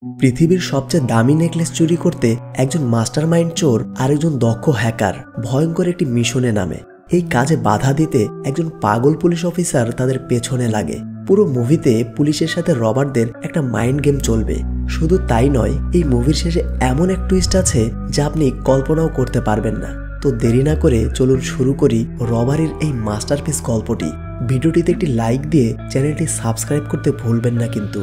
পৃথিবীর সবচেয়ে দামি নেকলেস চুরি করতে একজন মাস্টারমাইন্ড চোর আর একজন দক্ষ হ্যাকার ভয়ঙ্কর একটি মিশনে নামে। এই কাজে বাধা দিতে একজন পাগল পুলিশ অফিসার তাদের পেছনে লাগে। পুরো মুভিতে পুলিশের সাথে রবারদের একটা মাইন্ড গেম চলবে। শুধু তাই নয়, এই মুভির শেষে এমন এক টুইস্ট আছে যা আপনি কল্পনাও করতে পারবেন না। তো দেরি না করে চলুন শুরু করি রবারির এই মাস্টারপিস গল্পটি। ভিডিওটিতে একটি লাইক দিয়ে চ্যানেলটি সাবস্ক্রাইব করতে ভুলবেন না কিন্তু।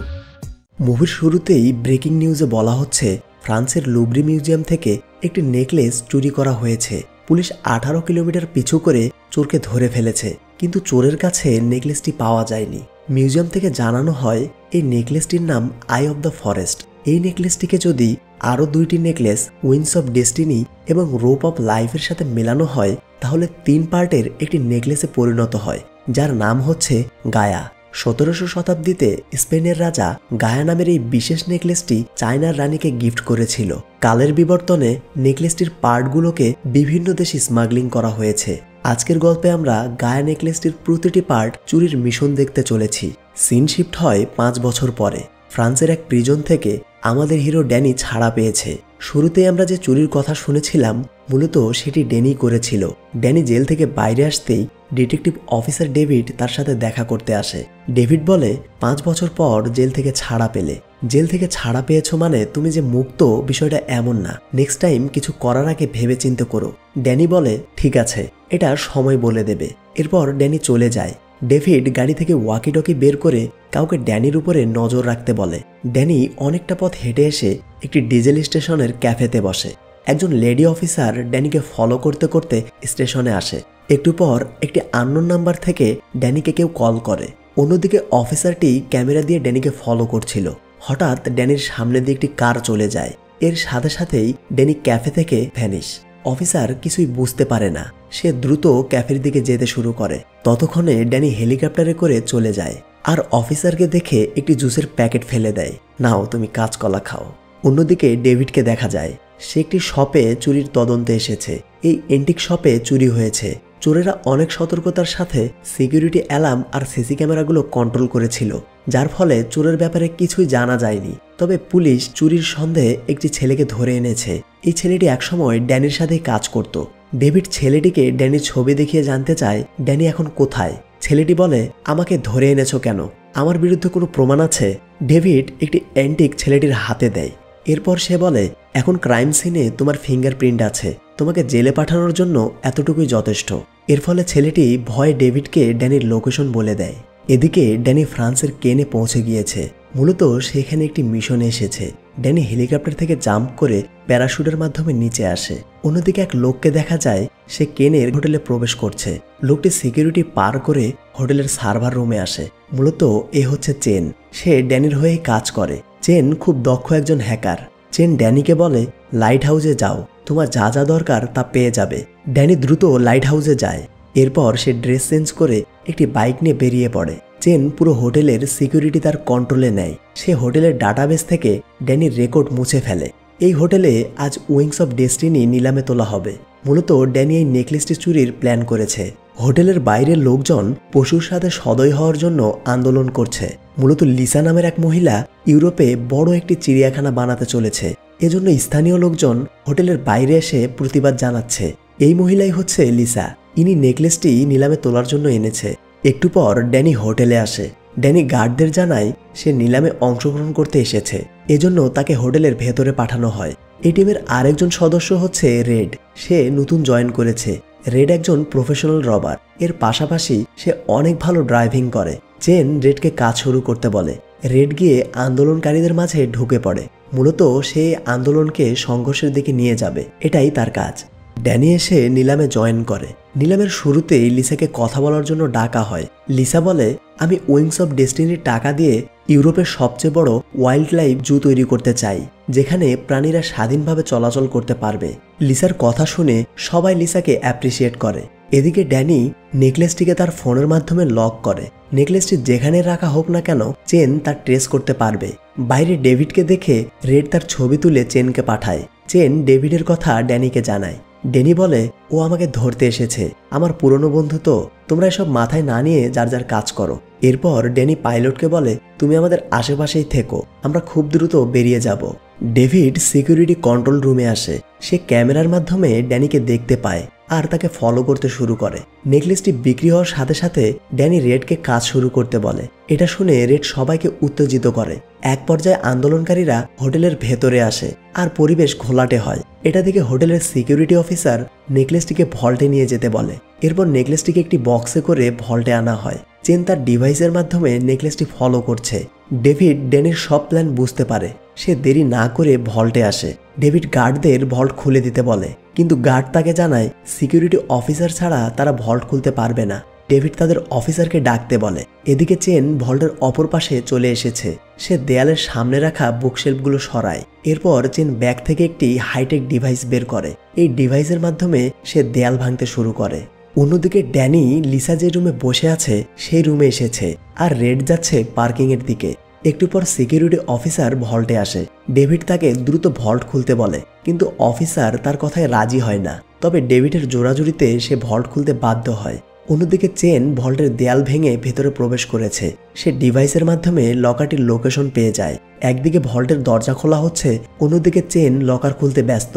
মুভির শুরুতেই ব্রেকিং নিউজে বলা হচ্ছে ফ্রান্সের লুভরি মিউজিয়াম থেকে একটি নেকলেস চুরি করা হয়েছে। পুলিশ 18 কিলোমিটার পিছু করে চোরকে ধরে ফেলেছে, কিন্তু চোরের কাছে নেকলেসটি পাওয়া যায়নি। মিউজিয়াম থেকে জানানো হয় এই নেকলেসটির নাম আই অব দ্য ফরেস্ট। এই নেকলেসটিকে যদি আরও 2টি নেকলেস উইংস অফ ডেস্টিনি এবং রোপ অফ লাইফের সাথে মেলানো হয়, তাহলে 3 পার্টের একটি নেকলেসে পরিণত হয়, যার নাম হচ্ছে গায়া। 17শো শতাব্দীতে স্পেনের রাজা গায়া নামের এই বিশেষ নেকলেসটি চায়নার রানীকে গিফট করেছিল। কালের বিবর্তনে নেকলেসটির পার্টগুলোকে বিভিন্ন দেশে স্মাগলিং করা হয়েছে। আজকের গল্পে আমরা গায়া নেকলেসটির প্রতিটি পার্ট চুরির মিশন দেখতে চলেছি। সিন শিফট হয় 5 বছর পরে। ফ্রান্সের এক প্রিজন থেকে আমাদের হিরো ড্যানি ছাড়া পেয়েছে। শুরুতেই আমরা যে চুরির কথা শুনেছিলাম, মূলত সেটি ড্যানি করেছিল। ড্যানি জেল থেকে বাইরে আসতেই ডিটেকটিভ অফিসার ডেভিড তার সাথে দেখা করতে আসে। ডেভিড বলে, 5 বছর পর জেল থেকে ছাড়া পেলে। জেল থেকে ছাড়া পেয়েছো মানে তুমি যে মুক্ত, বিষয়টা এমন না। নেক্সট টাইম কিছু করার আগে ভেবে চিন্তে করো। ড্যানি বলে, ঠিক আছে, এটা সময় বলে দেবে। এরপর ড্যানি চলে যায়। ডেভিড গাড়ি থেকে ওয়াকিটকি বের করে কাউকে ড্যানির উপরে নজর রাখতে বলে। ড্যানি অনেকটা পথ হেঁটে এসে একটি ডিজেল স্টেশনের ক্যাফেতে বসে। একজন লেডি অফিসার ড্যানিকে ফলো করতে করতে স্টেশনে আসে। একটু পর একটি আননোন নাম্বার থেকে ড্যানিকে কেউ কল করে। অন্যদিকে অফিসারটি ক্যামেরা দিয়ে ড্যানিকে ফলো করছিল। হঠাৎ ড্যানির সামনে দিয়ে একটি কার চলে যায়। এর সাথে সাথেই ড্যানি ক্যাফে থেকে ভ্যানিশ। অফিসার কিছুই বুঝতে পারে না। সে দ্রুত ক্যাফের দিকে যেতে শুরু করে। ততক্ষণে ড্যানি হেলিকপ্টারে করে চলে যায় আর অফিসারকে দেখে একটি জুসের প্যাকেট ফেলে দেয়। নাও, তুমি কাঁচকলা খাও। অন্যদিকে ডেভিডকে দেখা যায়। সে একটি শপে চুরির তদন্তে এসেছে। এই এন্টিক শপে চুরি হয়েছে। চোরেরা অনেক সতর্কতার সাথে সিকিউরিটি অ্যালার্ম আর সিসি ক্যামেরাগুলো কন্ট্রোল করেছিল, যার ফলে চোরের ব্যাপারে কিছুই জানা যায়নি। তবে পুলিশ চুরির সন্দেহে একটি ছেলেকে ধরে এনেছে। এই ছেলেটি একসময় ড্যানির সাথেই কাজ করত। ডেভিড ছেলেটিকে ড্যানির ছবি দেখিয়ে জানতে চায় ড্যানি এখন কোথায়। ছেলেটি বলে, আমাকে ধরে এনেছো কেন? আমার বিরুদ্ধে কোনো প্রমাণ আছে? ডেভিড একটি অ্যান্টিক ছেলেটির হাতে দেয়। এরপর সে বলে, এখন ক্রাইম সিনে তোমার ফিঙ্গারপ্রিন্ট আছে, তোমাকে জেলে পাঠানোর জন্য এতটুকুই যথেষ্ট। এর ফলে ছেলেটি ভয়ে ডেভিডকে ড্যানির লোকেশন বলে দেয়। এদিকে ড্যানি ফ্রান্সের কেনে পৌঁছে গিয়েছে। মূলত সেখানে একটি মিশনে এসেছে। ড্যানি হেলিকপ্টার থেকে জাম্প করে প্যারাশুটের মাধ্যমে নিচে আসে। অন্যদিকে এক লোককে দেখা যায়, সে কেনের হোটেলে প্রবেশ করছে। লোকটি সিকিউরিটি পার করে হোটেলের সার্ভার রুমে আসে। মূলত এ হচ্ছে চেন। সে ড্যানির হয়েই কাজ করে। চেন খুব দক্ষ একজন হ্যাকার। চেন ড্যানিকে বলে, লাইট হাউসে যাও, তোমার যা যা দরকার তা পেয়ে যাবে। ড্যানি দ্রুত লাইট হাউসে যায়। এরপর সে ড্রেস চেঞ্জ করে একটি বাইক নিয়ে বেরিয়ে পড়ে। চেন পুরো হোটেলের সিকিউরিটি তার কন্ট্রোলে নেয়। সে হোটেলের ডাটাবেস থেকে ড্যানির রেকর্ড মুছে ফেলে। এই হোটেলে আজ উইংস অফ ডেস্টিনি নিলামে তোলা হবে। মূলত ড্যানি এই নেকলেসটি চুরির প্ল্যান করেছে। হোটেলের বাইরের লোকজন পশুর সাথে সদয় হওয়ার জন্য আন্দোলন করছে। মূলত লিসা নামের এক মহিলা ইউরোপে বড় একটি চিড়িয়াখানা বানাতে চলেছে। এজন্য স্থানীয় লোকজন হোটেলের বাইরে এসে প্রতিবাদ জানাচ্ছে। এই মহিলাই হচ্ছে লিসা। ইনি নেকলেসটি নিলামে তোলার জন্য এনেছে। একটু পর ড্যানি হোটেলে আসে। ড্যানি গার্ডদের জানায় সে নিলামে অংশগ্রহণ করতে এসেছে, এজন্য তাকে হোটেলের ভেতরে পাঠানো হয়। এই টিমের আরেকজন সদস্য হচ্ছে রেড। সে নতুন জয়েন করেছে। রেড একজন প্রফেশনাল রবার। এর পাশাপাশি সে অনেক ভালো ড্রাইভিং করে। চেন রেডকে কাজ শুরু করতে বলে। রেড গিয়ে আন্দোলনকারীদের মাঝে ঢুকে পড়ে। মূলত সে আন্দোলনকে সংঘর্ষের দিকে নিয়ে যাবে, এটাই তার কাজ। ড্যানি এসে নিলামে জয়েন করে। নিলামের শুরুতেই লিসাকে কথা বলার জন্য ডাকা হয়। লিসা বলে, আমি উইংস অফ ডেস্টিনির টাকা দিয়ে ইউরোপের সবচেয়ে বড় ওয়াইল্ড লাইফ জু তৈরি করতে চাই, যেখানে প্রাণীরা স্বাধীনভাবে চলাচল করতে পারবে। লিসার কথা শুনে সবাই লিসাকে অ্যাপ্রিসিয়েট করে। এদিকে ড্যানি নেকলেসটিকে তার ফোনের মাধ্যমে লক করে। নেকলেসটি যেখানে রাখা হোক না কেন, চেন তার ট্রেস করতে পারবে। বাইরে ডেভিডকে দেখে রেড তার ছবি তুলে চেনকে পাঠায়। চেন ডেভিডের কথা ড্যানিকে জানায়। ড্যানি বলে, ও আমাকে ধরতে এসেছে, আমার পুরনো বন্ধু তো, তোমরা এসব মাথায় না নিয়ে যার যার কাজ করো। এরপর ড্যানি পাইলটকে বলে, তুমি আমাদের আশেপাশেই থেকো, আমরা খুব দ্রুত বেরিয়ে যাব। ডেভিড সিকিউরিটি কন্ট্রোল রুমে আসে। সে ক্যামেরার মাধ্যমে ড্যানিকে দেখতে পায় আর তাকে ফলো করতে শুরু করে। নেকলেসটি বিক্রি হওয়ার সাথে সাথে ড্যানি রেডকে কাজ শুরু করতে বলে। এটা শুনে রেড সবাইকে উত্তেজিত করে। এক পর্যায়ে আন্দোলনকারীরা হোটেলের ভেতরে আসে আর পরিবেশ ঘোলাটে হয়। এটা দেখে হোটেলের সিকিউরিটি অফিসার নেকলেসটিকে ভল্টে নিয়ে যেতে বলে। এরপর নেকলেসটিকে একটি বক্সে করে ভল্টে আনা হয়। চেন তার ডিভাইসের মাধ্যমে নেকলেসটি ফলো করছে। ডেভিড ড্যানির সব প্ল্যান বুঝতে পারে। সে দেরি না করে ভল্টে আসে। ডেভিড গার্ডদের ভল্ট খুলে দিতে বলে, কিন্তু গার্ড তাকে জানায় সিকিউরিটি অফিসার ছাড়া তারা ভল্ট খুলতে পারবে না। ডেভিড তাদের অফিসারকে ডাকতে বলে। এদিকে চেন ভল্টের অপর পাশে চলে এসেছে। সে দেয়ালের সামনে রাখা বুকশেলফগুলো সরায়। এরপর চেন ব্যাগ থেকে একটি হাইটেক ডিভাইস বের করে। এই ডিভাইসের মাধ্যমে সে দেয়াল ভাঙতে শুরু করে। অন্যদিকে ড্যানি লিসা যে রুমে বসে আছে সেই রুমে এসেছে আর রেড যাচ্ছে পার্কিংয়ের দিকে। একটু পর সিকিউরিটি অফিসার ভল্টে আসে। ডেভিড তাকে দ্রুত ভল্ট খুলতে বলে, কিন্তু অফিসার তার কথায় রাজি হয় না। তবে ডেভিডের জোরাজুরিতে সে ভল্ট খুলতে বাধ্য হয়। অন্যদিকে চেন ভল্টের দেয়াল ভেঙে ভেতরে প্রবেশ করেছে। সে ডিভাইসের মাধ্যমে লকারটির লোকেশন পেয়ে যায়। একদিকে ভল্টের দরজা খোলা হচ্ছে, অন্যদিকে চেন লকার খুলতে ব্যস্ত।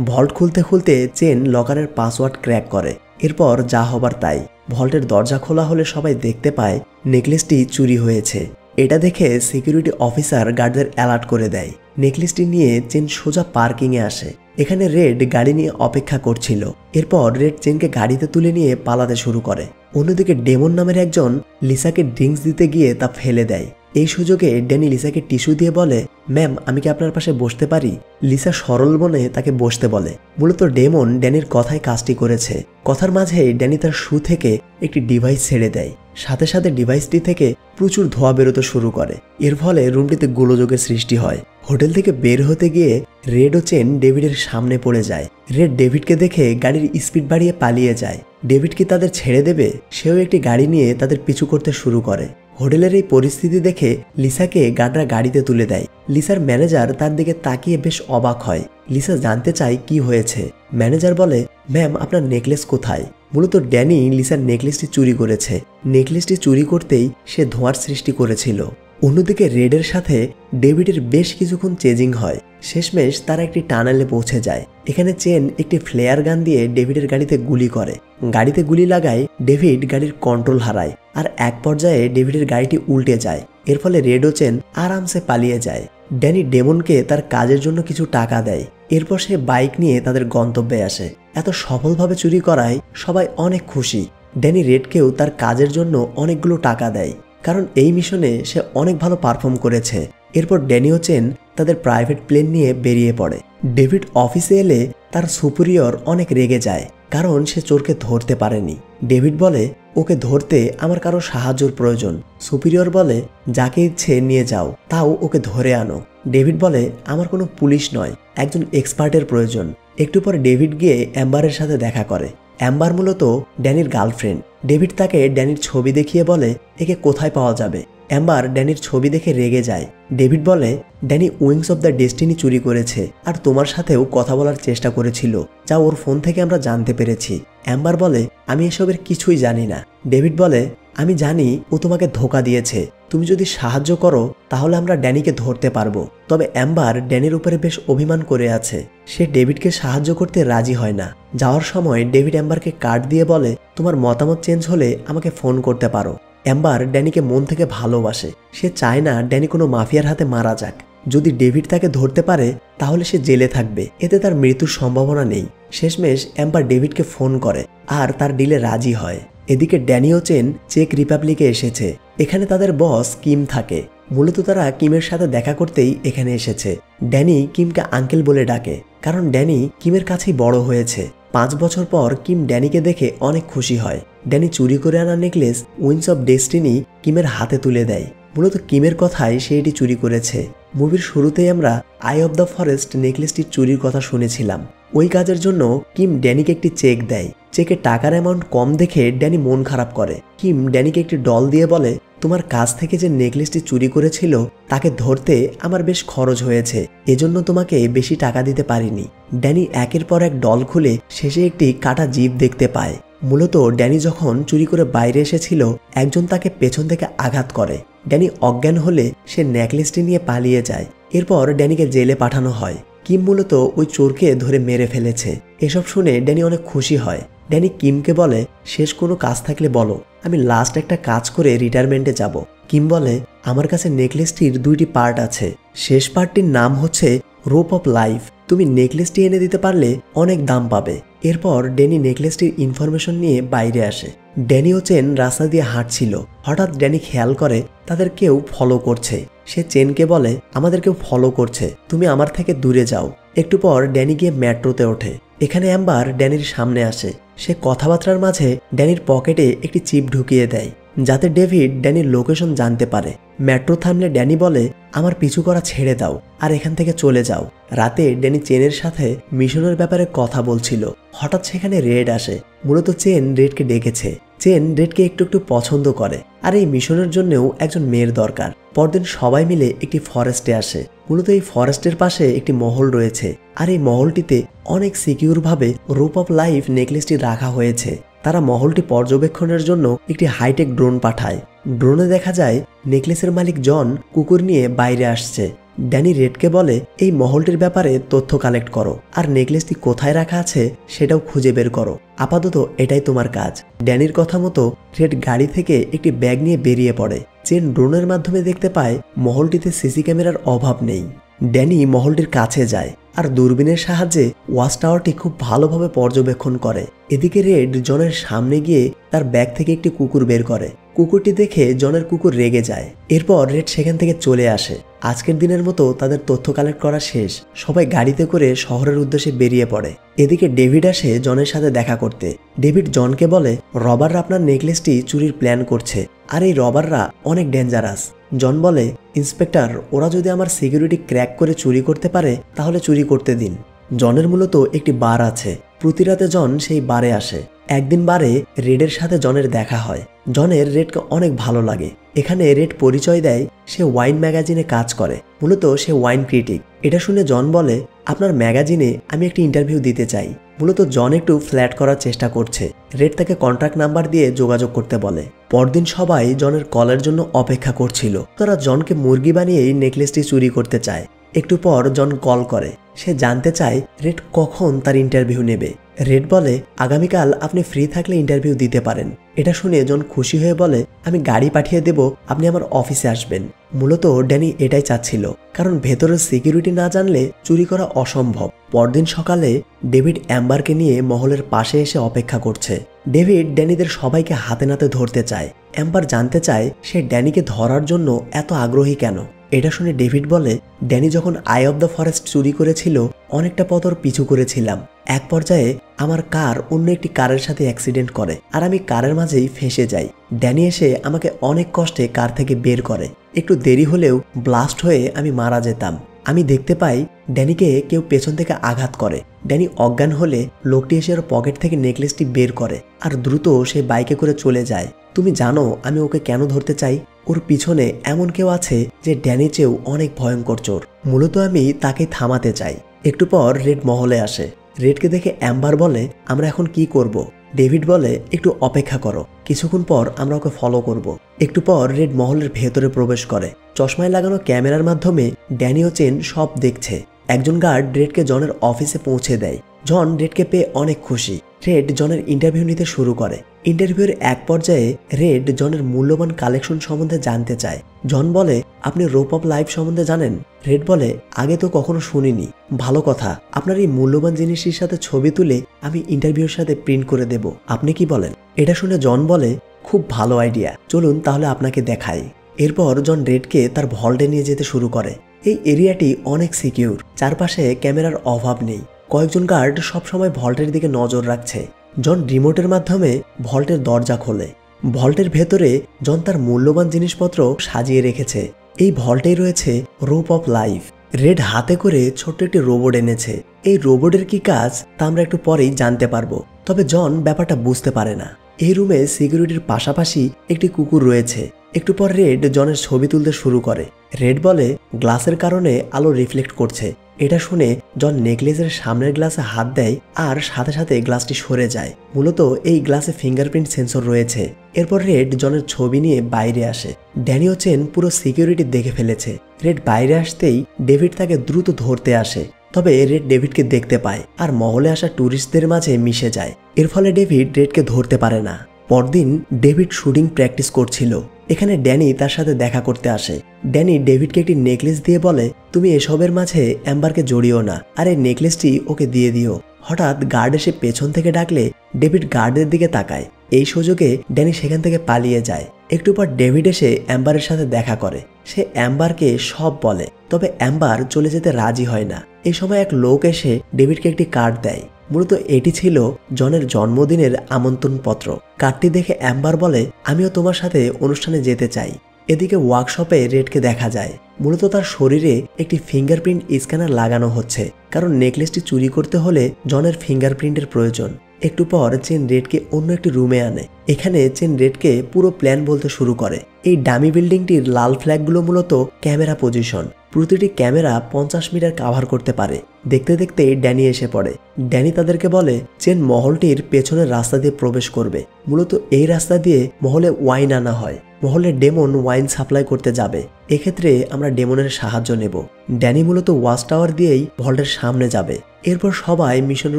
ভল্ট খুলতে খুলতে চেন লকারের পাসওয়ার্ড ক্র্যাক করে। এরপর যা হবার তাই। ভল্টের দরজা খোলা হলে সবাই দেখতে পায় নেকলেসটি চুরি হয়েছে। এটা দেখে সিকিউরিটি অফিসার গার্ডদের অ্যালার্ট করে দেয়। নেকলেসটি নিয়ে চেন সোজা পার্কিংয়ে আসে। এখানে রেড গাড়ি নিয়ে অপেক্ষা করছিল। এরপর রেড চেনকে গাড়িতে তুলে নিয়ে পালাতে শুরু করে। অন্যদিকে ডেমন নামের একজন লিসাকে ড্রিঙ্কস দিতে গিয়ে তা ফেলে দেয়। এই সুযোগে ড্যানি লিসাকে টিস্যু দিয়ে বলে, ম্যাম আমি কি আপনার পাশে বসতে পারি? লিসা সরল মনে তাকে বসতে বলে। মূলত ডেমন ড্যানির কথায় কাজটি করেছে। কথার মাঝে ড্যানি তার শু থেকে একটি ডিভাইস ছেড়ে দেয়। সাথে সাথে ডিভাইসটি থেকে প্রচুর ধোঁয়া বেরোতে শুরু করে। এর ফলে রুমটিতে গোলযোগের সৃষ্টি হয়। হোটেল থেকে বের হতে গিয়ে রেড ও চেন ডেভিডের সামনে পড়ে যায়। রেড ডেভিডকে দেখে গাড়ির স্পিড বাড়িয়ে পালিয়ে যায়। ডেভিড কি তাদের ছেড়ে দেবে? সেও একটি গাড়ি নিয়ে তাদের পিছু করতে শুরু করে। হোটেলের এই পরিস্থিতি দেখে লিসাকে গার্ডরা গাড়িতে তুলে দেয়। লিসার ম্যানেজার তার দিকে তাকিয়ে বেশ অবাক হয়। লিসা জানতে চায় কি হয়েছে। ম্যানেজার বলে, ম্যাম আপনার নেকলেস কোথায়? মূলত ড্যানি লিসার নেকলেসটি চুরি করেছে। নেকলেসটি চুরি করতেই সে ধোঁয়ার সৃষ্টি করেছিল। অন্যদিকে রেডের সাথে ডেভিডের বেশ কিছুক্ষণ চেজিং হয়। শেষমেশ তারা একটি টানেলে পৌঁছে যায়। এখানে চেন একটি ফ্লেয়ার গান দিয়ে ডেভিডের গাড়িতে গুলি করে। গাড়িতে গুলি লাগায় ডেভিড গাড়ির কন্ট্রোল হারায় আর এক পর্যায়ে ডেভিডের গাড়িটি উল্টে যায়। এর ফলে রেড ও চেন আরামসে পালিয়ে যায়। ড্যানি ডেমনকে তার কাজের জন্য কিছু টাকা দেয়। এরপর সে বাইক নিয়ে তাদের গন্তব্যে আসে। এত সফলভাবে চুরি করায় সবাই অনেক খুশি। ড্যানি রেডকেও তার কাজের জন্য অনেকগুলো টাকা দেয়, কারণ এই মিশনে সে অনেক ভালো পারফর্ম করেছে। এরপর ড্যানি ও চেন তাদের প্রাইভেট প্লেন নিয়ে বেরিয়ে পড়ে। ডেভিড অফিসে এলে তার সুপিরিয়র অনেক রেগে যায়, কারণ সে চোরকে ধরতে পারেনি। ডেভিড বলে, ওকে ধরতে আমার কারো সাহায্যের প্রয়োজন। সুপিরিয়র বলে, যাকে ইচ্ছে নিয়ে যাও, তাও ওকে ধরে আনো। ডেভিড বলে, আমার কোনো পুলিশ নয়, একজন এক্সপার্টের প্রয়োজন। একটু পরে ডেভিড গিয়ে অ্যাম্বারের সাথে দেখা করে। অ্যাম্বার মূলত ড্যানির গার্লফ্রেন্ড। ডেভিড তাকে ড্যানির ছবি দেখিয়ে বলে, একে কোথায় পাওয়া যাবে? অ্যাম্বার ড্যানির ছবি দেখে রেগে যায়। ডেভিড বলে, Danny wings of the destiny চুরি করেছে আর তোমার সাথেও কথা বলার চেষ্টা করেছিল, যা ওর ফোন থেকে আমরা জানতে পেরেছি। অ্যাম্বার বলে, আমি এসবের কিছুই জানি না। ডেভিড বলে, আমি জানি ও তোমাকে ধোঁকা দিয়েছে। তুমি যদি সাহায্য করো তাহলে আমরা ড্যানিকে ধরতে পারবো। তবে অ্যাম্বার ড্যানির উপরে বেশ অভিমান করে আছে। সে ডেভিডকে সাহায্য করতে রাজি হয় না। যাওয়ার সময় ডেভিড অ্যাম্বারকে কার্ড দিয়ে বলে, তোমার মতামত চেঞ্জ হলে আমাকে ফোন করতে পারো। অ্যাম্বার ড্যানিকে মন থেকে ভালোবাসে। সে চায় না ড্যানি কোনো মাফিয়ার হাতে মারা যাক। যদি ডেভিড তাকে ধরতে পারে তাহলে সে জেলে থাকবে, এতে তার মৃত্যুর সম্ভাবনা নেই। শেষমেশ অ্যাম্বার ডেভিডকে ফোন করে আর তার ডিলে রাজি হয়। এদিকে ড্যানি ও চেন চেক রিপাবলিকে এসেছে। এখানে তাদের বস কিম থাকে। মূলত তারা কিমের সাথে দেখা করতেই এখানে এসেছে। ড্যানি কিমকে আঙ্কেল বলে ডাকে, কারণ ড্যানি কিমের কাছেই বড় হয়েছে। 5 বছর পর কিম ড্যানিকে দেখে অনেক খুশি হয়। ড্যানি চুরি করে আনা নেকলেস উইংস অব ডেস্টিনি কিমের হাতে তুলে দেয়। মূলত কিমের কথায় সে এটি চুরি করেছে। মুভির শুরুতেই আমরা আই অব দ্য ফরেস্ট নেকলেসটির চুরির কথা শুনেছিলাম। ওই কাজের জন্য কিম ড্যানিকে একটি চেক দেয়। চেকে টাকার অ্যামাউন্ট কম দেখে ড্যানি মন খারাপ করে। কিম ড্যানিকে একটি ডল দিয়ে বলে, তোমার কাছ থেকে যে নেকলেসটি চুরি করেছিল তাকে ধরতে আমার বেশ খরচ হয়েছে, এজন্য তোমাকে বেশি টাকা দিতে পারিনি। ড্যানি একের পর এক ডল খুলে শেষে একটি কাটা জিভ দেখতে পায়। মূলত ড্যানি যখন চুরি করে বাইরে এসেছিল একজন তাকে পেছন থেকে আঘাত করে। ড্যানি অজ্ঞান হলে সে নেকলেসটি নিয়ে পালিয়ে যায়। এরপর ড্যানিকে জেলে পাঠানো হয়। কিম মূলত ওই চোরকে ধরে মেরে ফেলেছে। এসব শুনে ড্যানি অনেক খুশি হয়। ড্যানি কিমকে বলে, শেষ কোনো কাজ থাকলে বলো, আমি লাস্ট একটা কাজ করে রিটায়ারমেন্টে যাব। কিম বলে, আমার কাছে নেকলেসটির 2টি পার্ট আছে। শেষ পার্টটির নাম হচ্ছে রোপ অফ লাইফ। তুমি নেকলেসটি এনে দিতে পারলে অনেক দাম পাবে। এরপর ড্যানি নেকলেসটির ইনফরমেশন নিয়ে বাইরে আসে। ড্যানি ও চেন রাস্তা দিয়ে হাঁটছিল। হঠাৎ ড্যানি খেয়াল করে তাদের কেউ ফলো করছে। সে চেনকে বলে, আমাদের কেউ ফলো করছে, তুমি আমার থেকে দূরে যাও। একটু পর ড্যানি গিয়ে মেট্রোতে ওঠে। এখানে অ্যাম্বার ড্যানির সামনে আসে। সে কথাবার্তার মাঝে ড্যানির পকেটে একটি চিপ ঢুকিয়ে দেয় যাতে ডেভিড ড্যানির লোকেশন জানতে পারে। মেট্রো থামলে ড্যানি বলে, আমার পিছু করা ছেড়ে দাও আর এখান থেকে চলে যাও। রাতে ড্যানি চেনের সাথে মিশনের ব্যাপারে কথা বলছিল। হঠাৎ সেখানে রেড আসে। মূলত চেন রেডকে ডেকেছে। চেন রেডকে একটু একটু পছন্দ করে আর এই মিশনের জন্যও একজন মেয়ের দরকার। পরদিন সবাই মিলে একটি ফরেস্টে আসে। মূলত এই ফরেস্টের পাশে একটি মহল রয়েছে আর এই মহলটিতে অনেক সিকিউরভাবে রোপ অফ লাইফ নেকলেসটি রাখা হয়েছে। তারা মহলটি পর্যবেক্ষণের জন্য একটি হাইটেক ড্রোন পাঠায়। ড্রোনে দেখা যায় নেকলেসের মালিক জন কুকুর নিয়ে বাইরে আসছে। ড্যানি রেডকে বলে, এই মহলটির ব্যাপারে তথ্য কালেক্ট করো আর নেকলেসটি কোথায় রাখা আছে সেটাও খুঁজে বের করো। আপাতত এটাই তোমার কাজ। ড্যানির কথা মতো রেড গাড়ি থেকে একটি ব্যাগ নিয়ে বেরিয়ে পড়ে। চেন ড্রোনের মাধ্যমে দেখতে পায় মহলটিতে সিসি ক্যামেরার অভাব নেই। ড্যানি মহলটির কাছে যায় আর দূরবীনের সাহায্যে ওয়াচ টাওয়ারটি খুব ভালোভাবে পর্যবেক্ষণ করে। এদিকে রেড জনের সামনে গিয়ে তার ব্যাগ থেকে একটি কুকুর বের করে। কুকুরটি দেখে জনের কুকুর রেগে যায়। এরপর রেড সেখান থেকে চলে আসে। আজকের দিনের মতো তাদের তথ্য কালেক্ট করা শেষ। সবাই গাড়িতে করে শহরের উদ্দেশ্যে বেরিয়ে পড়ে। এদিকে ডেভিড আসে জনের সাথে দেখা করতে। ডেভিড জনকে বলে, রবাররা আপনার নেকলেসটি চুরির প্ল্যান করছে আর এই রবাররা অনেক ডেঞ্জারাস। জন বলে, ইন্সপেক্টর, ওরা যদি আমার সিকিউরিটি ক্র্যাক করে চুরি করতে পারে তাহলে চুরি করতে দিন। জনের মূলত একটি বার আছে। প্রতি রাতে জন সেই বারে আসে। একদিন বারে রেডের সাথে জনের দেখা হয়। জনের রেডকে অনেক ভালো লাগে। এখানে রেড পরিচয় দেয় সে ওয়াইন ম্যাগাজিনে কাজ করে। মূলত সে ওয়াইন ক্রিটিক। এটা শুনে জন বলে, আপনার ম্যাগাজিনে আমি একটি ইন্টারভিউ দিতে চাই। মূলত জন একটু ফ্ল্যাট করার চেষ্টা করছে। রেড তাকে কন্ট্যাক্ট নাম্বার দিয়ে যোগাযোগ করতে বলে। পরদিন সবাই জনের কলের জন্য অপেক্ষা করছিল। তারা জনকে মুরগি বানিয়েই নেকলেসটি চুরি করতে চায়। একটু পর জন কল করে। সে জানতে চায় রেড কখন তার ইন্টারভিউ নেবে। রেড বলে, আগামীকাল আপনি ফ্রি থাকলে ইন্টারভিউ দিতে পারেন। এটা শুনে জন খুশি হয়ে বলে, আমি গাড়ি পাঠিয়ে দেব, আপনি আমার অফিসে আসবেন। মূলত ড্যানি এটাই চাচ্ছিল, কারণ ভেতরের সিকিউরিটি না জানলে চুরি করা অসম্ভব। পরদিন সকালে ডেভিড অ্যাম্বারকে নিয়ে মহলের পাশে এসে অপেক্ষা করছে। ডেভিড ড্যানিদের সবাইকে হাতে নাতে ধরতে চায়। অ্যাম্বার জানতে চায় সে ড্যানিকে ধরার জন্য এত আগ্রহী কেন। এটা শুনে ডেভিড বলে, ড্যানি যখন আই অফ দ্য ফরেস্ট চুরি করেছিল অনেকটা পথ ওর পিছু করেছিলাম। এক পর্যায়ে আমার কার অন্য একটি কারের সাথে অ্যাক্সিডেন্ট করে আর আমি কারের মাঝেই ফেঁসে যাই। ড্যানি এসে আমাকে অনেক কষ্টে কার থেকে বের করে। একটু দেরি হলেও ব্লাস্ট হয়ে আমি মারা যেতাম। আমি দেখতে পাই ড্যানিকে কেউ পেছন থেকে আঘাত করে। ড্যানি অজ্ঞান হলে লোকটি এসে ওর পকেট থেকে নেকলেসটি বের করে আর দ্রুত সে বাইকে করে চলে যায়। তুমি জানো আমি ওকে কেন ধরতে চাই? ওর পিছনে এমন কেউ আছে যে ড্যানি চেয়েও অনেক ভয়ঙ্কর চোর। মূলত আমি তাকে থামাতে চাই। একটু পর রেড মহলে আসে। রেডকে দেখে অ্যাম্বার বলে, আমরা এখন কি করব? ডেভিড বলে, একটু অপেক্ষা করো, কিছুক্ষণ পর আমরা ওকে ফলো করব। একটু পর রেড মহলের ভেতরে প্রবেশ করে। চশমায় লাগানো ক্যামেরার মাধ্যমে ড্যানি ও চেন সব দেখছে। একজন গার্ড রেডকে জনের অফিসে পৌঁছে দেয়। জন রেডকে পেয়ে অনেক খুশি। রেড জনের ইন্টারভিউ নিতে শুরু করে। ইন্টারভিউয়ের এক পর্যায়ে রেড জনের মূল্যবান কালেকশন সম্বন্ধে জানতে চায়। জন বলে, আপনি রোপ অফ লাইফ সম্বন্ধে জানেন? রেড বলে, আগে তো কখনো শুনিনি। ভালো কথা, আপনার এই মূল্যবান জিনিসটির সাথে ছবি তুলে আমি ইন্টারভিউর সাথে প্রিন্ট করে দেব, আপনি কি বলেন? এটা শুনে জন বলে, খুব ভালো আইডিয়া, চলুন তাহলে আপনাকে দেখাই। এরপর জন রেডকে তার ভল্টে নিয়ে যেতে শুরু করে। এই এরিয়াটি অনেক সিকিউর, চারপাশে ক্যামেরার অভাব নেই। কয়েকজন গার্ড সবসময় ভল্টের দিকে নজর রাখছে। জন রিমোটের মাধ্যমে ভল্টের দরজা খোলে। ভল্টের ভেতরে জন তার মূল্যবান জিনিসপত্র সাজিয়ে রেখেছে। এই ভল্টেই রয়েছে রোপ অফ লাইফ। রেড হাতে করে ছোট্ট একটি রোবট এনেছে। এই রোবটের কি কাজ তা আমরা একটু পরেই জানতে পারবো। তবে জন ব্যাপারটা বুঝতে পারে না। এই রুমে সিকিউরিটির পাশাপাশি একটি কুকুর রয়েছে। একটু পর রেড জনের ছবি তুলতে শুরু করে। রেড বলে, গ্লাসের কারণে আলো রিফ্লেক্ট করছে, এটা শুনে জন নেকলেসের সামনের গ্লাসে হাত দেয় আর সাথে সাথে গ্লাসটি সরে যায়। মূলত এই গ্লাসে ফিঙ্গারপ্রিন্ট সেন্সর রয়েছে। এরপর রেড জনের ছবি নিয়ে বাইরে আসে। ড্যানি ও চেন পুরো সিকিউরিটি দেখে ফেলেছে। রেড বাইরে আসতেই ডেভিড তাকে দ্রুত ধরতে আসে, তবে রেড ডেভিডকে দেখতে পায় আর মহলে আসা ট্যুরিস্টদের মাঝে মিশে যায়। এর ফলে ডেভিড রেডকে ধরতে পারে না। পরদিন ডেভিড শুটিং প্র্যাকটিস করছিল। এখানে ড্যানি তার সাথে দেখা করতে আসে। ড্যানি ডেভিডকে একটি নেকলেস দিয়ে বলে, তুমি এসবের মাঝে অ্যাম্বারকে জড়িও না, আর এই নেকলেসটি ওকে দিয়ে দিও। হঠাৎ গার্ড এসে পেছন থেকে ডাকলে ডেভিড গার্ডের দিকে তাকায়। এই সুযোগে ড্যানি সেখান থেকে পালিয়ে যায়। একটু পর ডেভিড এসে অ্যাম্বারের সাথে দেখা করে। সে অ্যাম্বারকে সব বলে, তবে অ্যাম্বার চলে যেতে রাজি হয় না। এই সময় এক লোক এসে ডেভিডকে একটি কার্ড দেয়। মূলত এটি ছিল জনের জন্মদিনের আমন্ত্রণপত্র। কার্ডটি দেখে অ্যাম্বার বলে, আমিও তোমার সাথে অনুষ্ঠানে যেতে চাই। এদিকে ওয়ার্কশপে রেডকে দেখা যায়। মূলত তার শরীরে একটি ফিঙ্গারপ্রিন্ট স্ক্যানার লাগানো হচ্ছে, কারণ নেকলেসটি চুরি করতে হলে জনের ফিঙ্গারপ্রিন্টের প্রয়োজন। একটু পর চেন রেডকে অন্য একটি রুমে আনে। এখানে চেন রেডকে পুরো প্ল্যান বলতে শুরু করে। এই ডামি বিল্ডিংটির লাল ফ্ল্যাগগুলো মূলত ক্যামেরা পজিশন। প্রতিটি ক্যামেরা 50 মিটার কাভার করতে পারে। দেখতে দেখতে ড্যানি এসে পড়ে। ড্যানি তাদেরকে বলে চেন মহলটির পেছনের রাস্তা দিয়ে প্রবেশ করবে। মূলত এই রাস্তা দিয়ে মহলে ওয়াইন আনা হয়। মহলে ডেমন ওয়াইন সাপ্লাই করতে যাবে। এক্ষেত্রে আমরা ডেমনের সাহায্য নেব। ড্যানি মূলত ওয়াচ টাওয়ার দিয়েই ভল্টের সামনে যাবে। এরপর সবাই মিশনের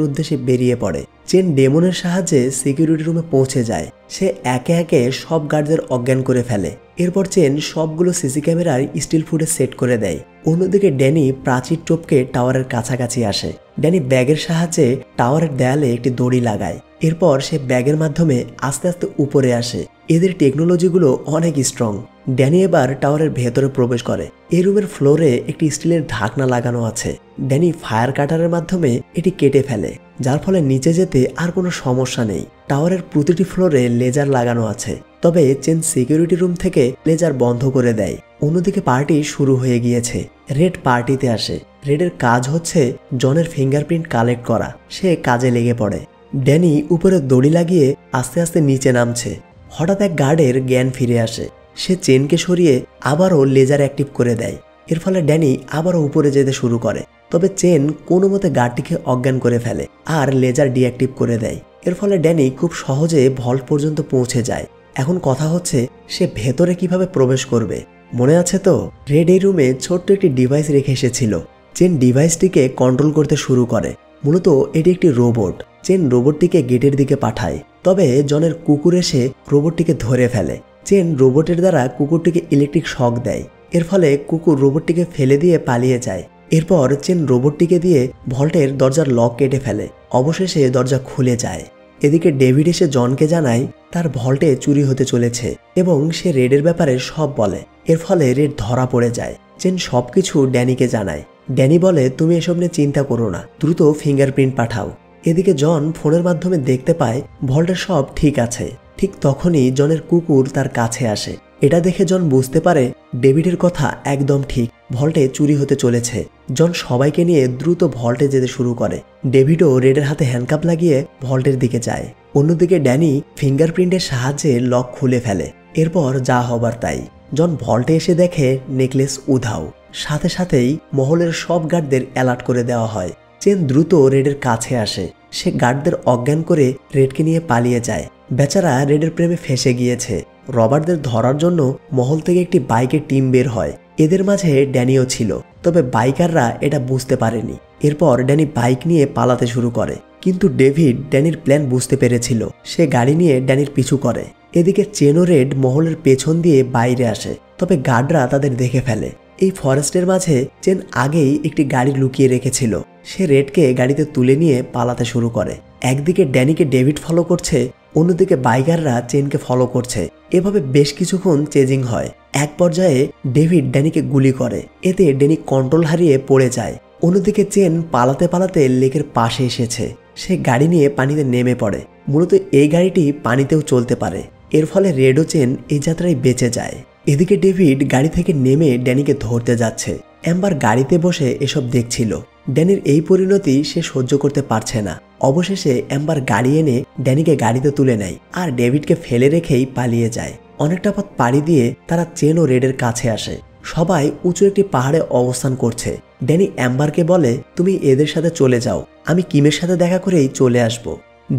উদ্দেশ্যে বেরিয়ে পড়ে। চেন ডেমনের সাহায্যে সিকিউরিটি রুমে পৌঁছে যায়। সে একে একে সব গার্ডদের অজ্ঞান করে ফেলে। এরপর চেন সবগুলো সিসি ক্যামেরার স্টিল ফুটেজ সেট করে দেয়। অন্যদিকে ড্যানি প্রাচীর টপকে টাওয়ারের কাছাকাছি আসে। ড্যানি ব্যাগের সাহায্যে টাওয়ারের দেয়ালে একটি দড়ি লাগায়। এরপর সে ব্যাগের মাধ্যমে আস্তে আস্তে উপরে আসে। এদের টেকনোলজিগুলো অনেক স্ট্রং। ড্যানি এবার টাওয়ারের ভেতরে প্রবেশ করে। এই রুমের ফ্লোরে একটি স্টিলের ঢাকনা লাগানো আছে। ড্যানি ফায়ার কাটারের মাধ্যমে এটি কেটে ফেলে, যার ফলে নিচে যেতে আর কোনো সমস্যা নেই। টাওয়ারের প্রতিটি ফ্লোরে লেজার লাগানো আছে, তবে চেন সিকিউরিটি রুম থেকে লেজার বন্ধ করে দেয়। অন্যদিকে পার্টি শুরু হয়ে গিয়েছে। রেড পার্টিতে আসে। রেডের কাজ হচ্ছে জনের ফিঙ্গারপ্রিন্ট কালেক্ট করা। সে কাজে লেগে পড়ে। ড্যানি উপরে দড়ি লাগিয়ে আস্তে আস্তে নিচে নামছে। হঠাৎ এক গার্ডের জ্ঞান ফিরে আসে। সে চেনকে সরিয়ে আবারও লেজার অ্যাক্টিভ করে দেয়। এর ফলে ড্যানি আবারও উপরে যেতে শুরু করে, তবে চেন কোনো মতে গার্ডটিকে অজ্ঞান করে ফেলে আর লেজার ডিঅ্যাক্টিভ করে দেয়। এর ফলে ড্যানি খুব সহজে ভল্ট পর্যন্ত পৌঁছে যায়। এখন কথা হচ্ছে সে ভেতরে কিভাবে প্রবেশ করবে। মনে আছে তো, রেড এই রুমে ছোট্ট একটি ডিভাইস রেখে এসেছিল। চেন ডিভাইসটিকে কন্ট্রোল করতে শুরু করে। মূলত এটি একটি রোবট। চেন রোবটটিকে গেটের দিকে পাঠায়, তবে জনের কুকুর এসে রোবটটিকে ধরে ফেলে। চেন রোবটের দ্বারা কুকুরটিকে ইলেকট্রিক শক দেয়। এর ফলে কুকুর রোবটটিকে ফেলে দিয়ে পালিয়ে যায়। এরপর চেন রোবটটিকে দিয়ে ভল্টের দরজার লক কেটে ফেলে। অবশেষে দরজা খুলে যায়। এদিকে ডেভিড এসে জনকে জানায় তার ভল্টে চুরি হতে চলেছে এবং সে রেডের ব্যাপারে সব বলে। এর ফলে রেড ধরা পড়ে যায়। চেন সবকিছু ড্যানিকে জানায়। ড্যানি বলে, তুমি এসব নিয়ে চিন্তা করো না, দ্রুত ফিঙ্গারপ্রিন্ট পাঠাও। এদিকে জন ফোনের মাধ্যমে দেখতে পায় ভল্টের সব ঠিক আছে। ঠিক তখনই জনের কুকুর তার কাছে আসে। এটা দেখে জন বুঝতে পারে ডেভিডের কথা একদম ঠিক, ভল্টে চুরি হতে চলেছে। জন সবাইকে নিয়ে দ্রুত ভল্টে যেতে শুরু করে। ডেভিডও রেডের হাতে হ্যান্ডকাপ লাগিয়ে ভল্টের দিকে যায়। অন্যদিকে ড্যানি ফিঙ্গারপ্রিন্টের সাহায্যে লক খুলে ফেলে। এরপর যা হবার তাই। জন ভল্টে এসে দেখে নেকলেস উধাও। সাথে সাথেই মহলের সব গার্ডদের অ্যালার্ট করে দেওয়া হয়। চেন দ্রুত রেডের কাছে আসে। সে গার্ডদের অজ্ঞান করে রেডকে নিয়ে পালিয়ে যায়। বেচারা রেডের প্রেমে ফেঁসে গিয়েছে। রবার্টদের ধরার জন্য মহল থেকে একটি বাইকের টিম বের হয়। এদের মাঝে ড্যানিও ছিল, তবে বাইকাররা এটা বুঝতে পারেনি। এরপর ড্যানি বাইক নিয়ে পালাতে শুরু করে, কিন্তু ডেভিড ড্যানির প্ল্যান বুঝতে পেরেছিল। সে গাড়ি নিয়ে ড্যানির পিছু করে। এদিকে চেন ও রেড মহলের পেছন দিয়ে বাইরে আসে, তবে গার্ডরা তাদের দেখে ফেলে। এই ফরেস্টের মাঝে চেন আগেই একটি গাড়ি লুকিয়ে রেখেছিল। সে রেডকে গাড়িতে তুলে নিয়ে পালাতে শুরু করে। একদিকে ড্যানিকে ডেভিড ফলো করছে, অন্যদিকে বাইকাররা চেনকে ফলো করছে। এভাবে বেশ কিছুক্ষণ চেজিং হয়। এক পর্যায়ে ডেভিড ড্যানিকে গুলি করে। এতে ড্যানি কন্ট্রোল হারিয়ে পড়ে যায়। অন্যদিকে চেন পালাতে পালাতে লেকের পাশে এসেছে। সে গাড়ি নিয়ে পানিতে নেমে পড়ে। মূলত এই গাড়িটি পানিতেও চলতে পারে। এর ফলে রেড ও চেন এই যাত্রায় বেঁচে যায়। এদিকে ডেভিড গাড়ি থেকে নেমে ড্যানিকে ধরতে যাচ্ছে। অ্যাম্বার গাড়িতে বসে এসব দেখছিল। ড্যানির এই পরিণতি সে সহ্য করতে পারছে না। অবশেষে অ্যাম্বার গাড়ি এনে ড্যানিকে গাড়িতে তুলে নেয় আর ডেভিডকে ফেলে রেখেই পালিয়ে যায়। অনেকটা পথ পাড়ি দিয়ে তারা চেন ও রেডের কাছে আসে। সবাই উঁচু একটি পাহাড়ে অবস্থান করছে। ড্যানি অ্যাম্বারকে বলে, তুমি এদের সাথে চলে যাও, আমি কিমের সাথে দেখা করেই চলে আসব।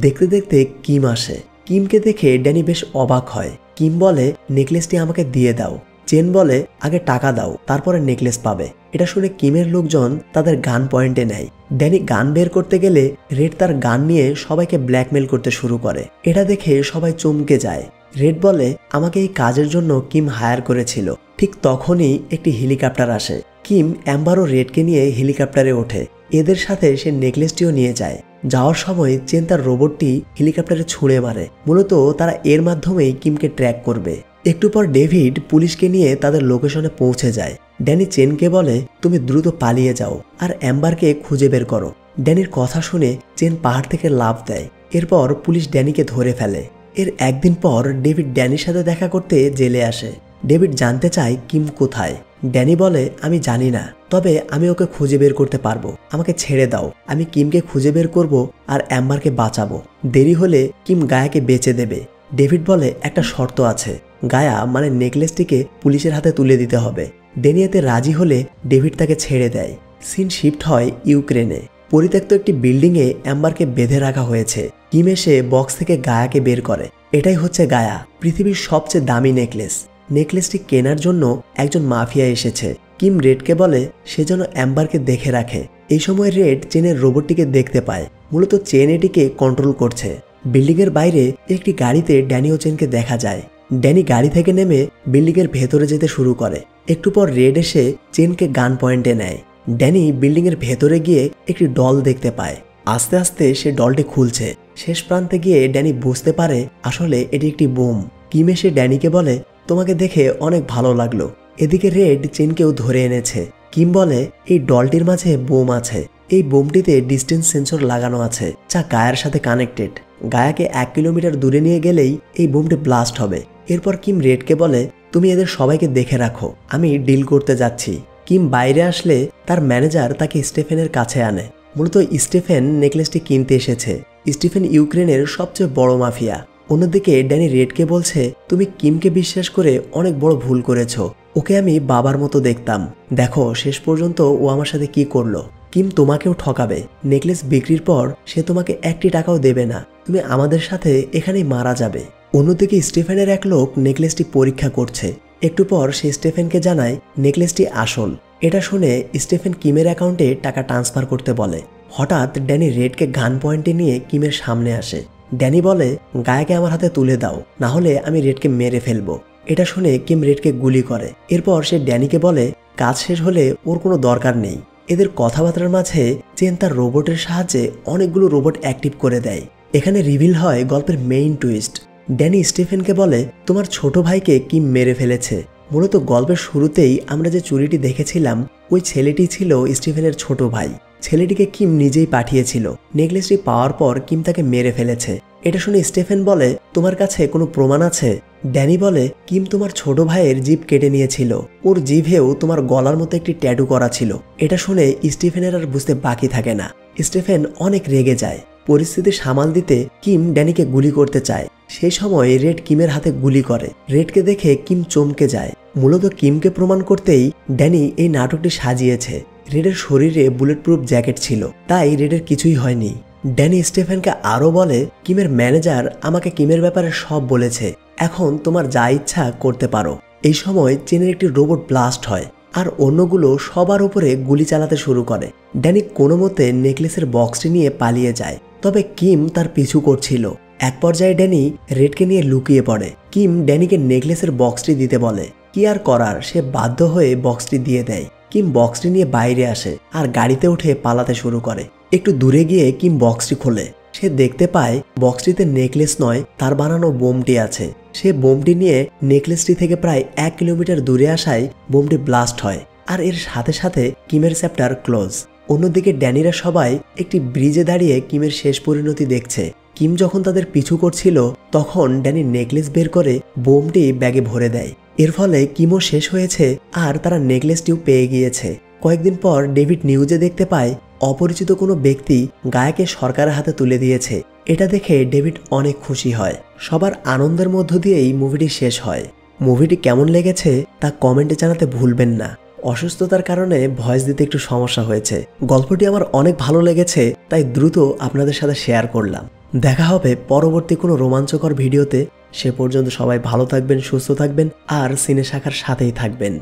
দেখতে দেখতে কিম আসে। কিমকে দেখে ড্যানি বেশ অবাক হয়। কিম বলে, নেকলেসটি আমাকে দিয়ে দাও। চেন বলে, আগে টাকা দাও, তারপরে নেকলেস পাবে। এটা শুনে কিমের লোকজন তাদের গান পয়েন্টে নেয়। ড্যানি গান বের করতে গেলে রেড তার গান নিয়ে সবাইকে ব্ল্যাকমেল করতে শুরু করে। এটা দেখে সবাই চমকে যায়। রেড বলে, আমাকে এই কাজের জন্য কিম হায়ার করেছিল। ঠিক তখনই একটি হেলিকপ্টার আসে। কিম অ্যাম্বার ও রেডকে নিয়ে হেলিকপ্টারে ওঠে। এদের সাথে সে নেকলেসটিও নিয়ে যায়। যাওয়ার সময় চেন তার রোবটটি হেলিকপ্টারে ছুঁড়ে মারে। মূলত তারা এর মাধ্যমেই কিমকে ট্র্যাক করবে। একটু পর ডেভিড পুলিশকে নিয়ে তাদের লোকেশনে পৌঁছে যায়। ড্যানি চেনকে বলে, তুমি দ্রুত পালিয়ে যাও আর অ্যাম্বারকে খুঁজে বের করো। ড্যানির কথা শুনে চেন পাহাড় থেকে লাফ দেয়। এরপর পুলিশ ড্যানিকে ধরে ফেলে। এর একদিন পর ডেভিড ড্যানির সাথে দেখা করতে জেলে আসে। ডেভিড জানতে চায় কিম কোথায়। ড্যানি বলে, আমি জানি না, তবে আমি ওকে খুঁজে বের করতে পারবো। আমাকে ছেড়ে দাও, আমি কিমকে খুঁজে বের করব আর অ্যাম্বারকে বাঁচাবো। দেরি হলে কিম গায়াকে বেঁচে দেবে। ডেভিড বলে, একটা শর্ত আছে, গায়া মানে নেকলেসটিকে পুলিশের হাতে তুলে দিতে হবে। ড্যানি এতে রাজি হলে ডেভিড তাকে ছেড়ে দেয়। সিন শিফট হয় ইউক্রেনে। পরিত্যক্ত একটি বিল্ডিংয়ে অ্যাম্বারকে বেঁধে রাখা হয়েছে। কিম এসে বক্স থেকে গায়াকে বের করে। এটাই হচ্ছে গায়া, পৃথিবীর সবচেয়ে দামি নেকলেস। নেকলেসটি কেনার জন্য একজন মাফিয়া এসেছে। কিম রেডকে বলে সে যেন অ্যাম্বারকে দেখে রাখে। এই সময় রেড চেনের রোবটটিকে দেখতে পায়। মূলত চেন এটিকে কন্ট্রোল করছে। বিল্ডিংয়ের বাইরে একটি গাড়িতে ড্যানি ও চেনকে দেখা যায়। ড্যানি গাড়ি থেকে নেমে বিল্ডিংয়ের ভেতরে যেতে শুরু করে। একটু পর রেড এসে চেনকে গান পয়েন্টে নেয়। ড্যানি বিল্ডিংয়ের ভেতরে গিয়ে একটি ডল দেখতে পায়। আস্তে আস্তে সে ডলটি খুলছে। শেষ প্রান্তে গিয়ে ড্যানি বুঝতে পারে আসলে এটি একটি বোম। কিম এসে ড্যানিকে বলে, তোমাকে দেখে অনেক ভালো লাগলো। এদিকে রেড চেনকেও ধরে এনেছে। কিম বলে, এই ডলটির মাঝে বোম আছে। এই বোমটিতে ডিস্টেন্স সেন্সর লাগানো আছে, যা গায়ার সাথে কানেক্টেড। গায়াকে 1 কিলোমিটার দূরে নিয়ে গেলেই এই বোমটি ব্লাস্ট হবে। এরপর কিম রেডকে বলে, তুমি এদের সবাইকে দেখে রাখো, আমি ডিল করতে যাচ্ছি। কিম বাইরে আসলে তার ম্যানেজার তাকে স্টিফেনের কাছে আনে। মূলত স্টিফেন নেকলেসটি কিনতে এসেছে। স্টিফেন ইউক্রেনের সবচেয়ে বড় মাফিয়া। অন্যদিকে ড্যানি রেডকে বলছে, তুমি কিমকে বিশ্বাস করে অনেক বড় ভুল করেছো। ওকে আমি বাবার মতো দেখতাম, দেখো শেষ পর্যন্ত ও আমার সাথে কি করলো। কিম তোমাকেও ঠকাবে। নেকলেস বিক্রির পর সে তোমাকে 1টি টাকাও দেবে না। তুমি আমাদের সাথে এখানেই মারা যাবে। অন্যদিকে স্টিফেনের এক লোক নেকলেসটি পরীক্ষা করছে। একটু পর সে স্টিফেনকে জানায় নেকলেসটি আসল। এটা শুনে স্টিফেন কিমের অ্যাকাউন্টে টাকা ট্রান্সফার করতে বলে। হঠাৎ ড্যানি রেডকে গান পয়েন্টে নিয়ে কিমের সামনে আসে। ড্যানি বলে, গায়াকে আমার হাতে তুলে দাও, না হলে আমি রেডকে মেরে ফেলবো। এটা শুনে কিম রেডকে গুলি করে। এরপর সে ড্যানিকে বলে, কাজ শেষ হলে ওর কোনো দরকার নেই। এদের কথাবার্তার মাঝে চেন তার রোবটের সাহায্যে অনেকগুলো রোবট অ্যাক্টিভ করে দেয়। এখানে রিভিল হয় গল্পের মেইন টুইস্ট। ড্যানি স্টিফেনকে বলে, তোমার ছোট ভাইকে কিম মেরে ফেলেছে। মূলত গল্পের শুরুতেই আমরা যে চুরিটি দেখেছিলাম ওই ছেলেটি ছিল স্টিফেনের ছোট ভাই। ছেলেটিকে কিম নিজেই পাঠিয়েছিল। নেকলেসটি পাওয়ার পর কিম তাকে মেরে ফেলেছে। এটা শুনে স্টিফেন বলে, তোমার কাছে কোনো প্রমাণ আছে? ড্যানি বলে, কিম তোমার ছোট ভাইয়ের জিভ কেটে নিয়েছিল। ওর জিভেও তোমার গলার মতো একটি ট্যাটু করা ছিল। এটা শুনে স্টিফেনের আর বুঝতে বাকি থাকে না। স্টিফেন অনেক রেগে যায়। পরিস্থিতি সামাল দিতে কিম ড্যানিকে গুলি করতে চায়। সেই সময় রেড কিমের হাতে গুলি করে। রেডকে দেখে কিম চমকে যায়। মূলত কিমকে প্রমাণ করতেই ড্যানি এই নাটকটি সাজিয়েছে। রেডের শরীরে বুলেট প্রুফ জ্যাকেট ছিল, তাই রেডের কিছুই হয়নি। ড্যানি স্টিফেনকে আরও বলে, কিমের ম্যানেজার আমাকে কিমের ব্যাপারে সব বলেছে, এখন তোমার যা ইচ্ছা করতে পারো। এই সময় চেনের একটি রোবট ব্লাস্ট হয় আর অন্যগুলো সবার উপরে গুলি চালাতে শুরু করে। ড্যানি কোনো মতে নেকলেসের বক্সটি নিয়ে পালিয়ে যায়, তবে কিম তার পিছু করছিল। এক পর্যায়ে ড্যানি রেডকে নিয়ে লুকিয়ে পড়ে। কিম ড্যানিকে নেকলেসের বক্সটি দিতে বলে। কি আর করার, সে বাধ্য হয়ে বক্সটি দিয়ে দেয়। কিম বক্সটি নিয়ে বাইরে আসে আর গাড়িতে উঠে পালাতে শুরু করে। একটু দূরে গিয়ে কিম বক্সটি খোলে। সে দেখতে পায় বক্সটিতে নেকলেস নয়, তার বানানো বোমটি আছে। সে বোমটি নিয়ে নেকলেসটি থেকে প্রায় 1 কিলোমিটার দূরে আসায় বোমটি ব্লাস্ট হয় আর এর সাথে সাথে কিমের চ্যাপ্টার ক্লোজ। অন্যদিকে ড্যানিরা সবাই একটি ব্রিজে দাঁড়িয়ে কিমের শেষ পরিণতি দেখছে। কিম যখন তাদের পিছু করছিল তখন ড্যানি নেকলেস বের করে বোমটি ব্যাগে ভরে দেয়। এর ফলে কিমও শেষ হয়েছে আর তারা নেকলেসটিও পেয়ে গিয়েছে। কয়েকদিন পর ডেভিড নিউজে দেখতে পায় অপরিচিত কোনো ব্যক্তি গায়াকে সরকারের হাতে তুলে দিয়েছে। এটা দেখে ডেভিড অনেক খুশি হয়। সবার আনন্দের মধ্য দিয়েই মুভিটি শেষ হয়। মুভিটি কেমন লেগেছে তা কমেন্টে জানাতে ভুলবেন না। অসুস্থতার কারণে ভয়েস দিতে একটু সমস্যা হয়েছে। গল্পটি আমার অনেক ভালো লেগেছে, তাই দ্রুত আপনাদের সাথে শেয়ার করলাম। দেখা হবে পরবর্তী কোনো রোমাঞ্চকর ভিডিওতে। সে পর্যন্ত সবাই ভালো থাকবেন, সুস্থ থাকবেন আর সিনে শাখার সাথেই থাকবেন।